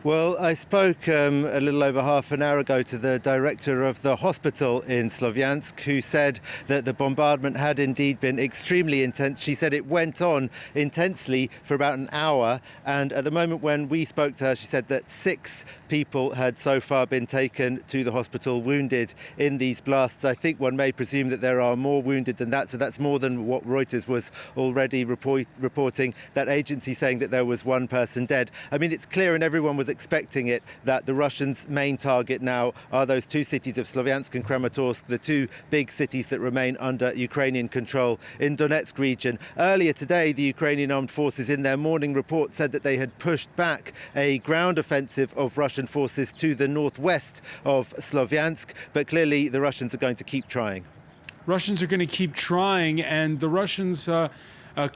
Well, I spoke a little over half an hour ago to the director of the hospital in Slovyansk, who said that the bombardment had indeed been extremely intense. She said it went on intensely for about an hour, and at the moment when we spoke to her, she said that 6 people had so far been taken to the hospital wounded in these blasts. I think one may presume that there are more wounded than that, so that's more than what Reuters was already reporting, that agency saying that there was 1 person dead. I mean, it's clear, and everyone was expecting it, that the Russians' main target now are those 2 cities of Slovyansk and Kramatorsk, the 2 big cities that remain under Ukrainian control in Donetsk region. Earlier today, the Ukrainian armed forces in their morning report said that they had pushed back a ground offensive of Russian forces to the northwest of Slovyansk, but clearly the Russians are going to keep trying. Russians are going to keep trying, and the Russians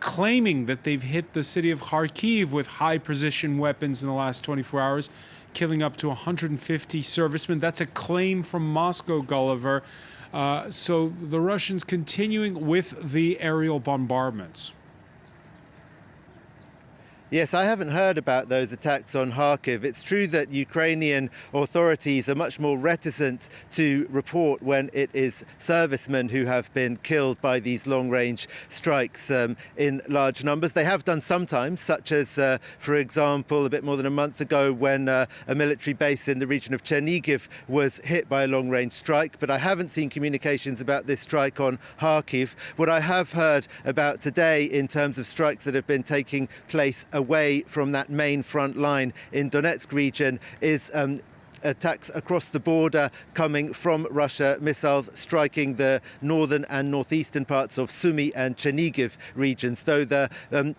claiming that they've hit the city of Kharkiv with high-precision weapons in the last 24 hours, killing up to 150 servicemen. That's a claim from Moscow, Gulliver. So the Russians continuing with the aerial bombardments. Yes, I haven't heard about those attacks on Kharkiv. It's true that Ukrainian authorities are much more reticent to report when it is servicemen who have been killed by these long-range strikes in large numbers. They have done sometimes, such as, for example, a bit more than a month ago when a military base in the region of Chernihiv was hit by a long-range strike. But I haven't seen communications about this strike on Kharkiv. What I have heard about today in terms of strikes that have been taking place away from that main front line in Donetsk region is attacks across the border coming from Russia, missiles striking the northern and northeastern parts of Sumy and Chernihiv regions. Though the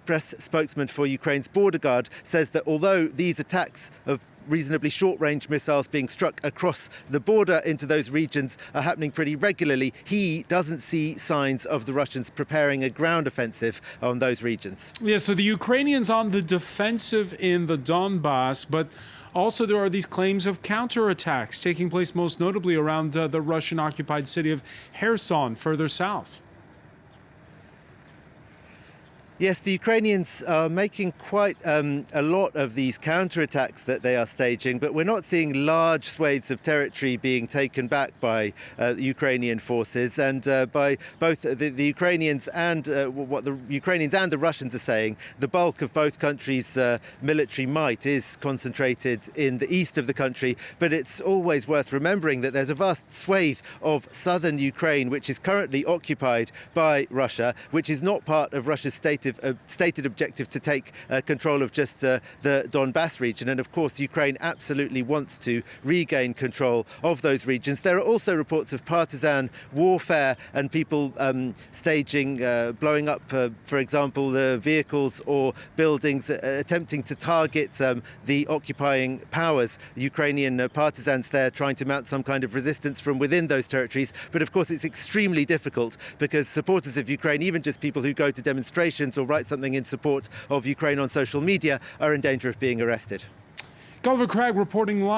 press spokesman for Ukraine's border guard says that although these attacks of reasonably short-range missiles being struck across the border into those regions are happening pretty regularly, he doesn't see signs of the Russians preparing a ground offensive on those regions. Yeah, so the Ukrainians on the defensive in the Donbass, but also there are these claims of counterattacks taking place most notably around the Russian-occupied city of Kherson further south. Yes, the Ukrainians are making quite a lot of these counterattacks that they are staging, but we're not seeing large swathes of territory being taken back by Ukrainian forces, and by both the Ukrainians and what the Ukrainians and the Russians are saying. The bulk of both countries' military might is concentrated in the east of the country, but it's always worth remembering that there's a vast swathe of southern Ukraine which is currently occupied by Russia, which is not part of Russia's stated objective to take control of just the Donbass region. And of course, Ukraine absolutely wants to regain control of those regions. There are also reports of partisan warfare and people staging, blowing up, for example, the vehicles or buildings, attempting to target the occupying powers. Ukrainian partisans there trying to mount some kind of resistance from within those territories. But of course, it's extremely difficult because supporters of Ukraine, even just people who go to demonstrations or write something in support of Ukraine on social media, are in danger of being arrested. Gulliver Cragg reporting live.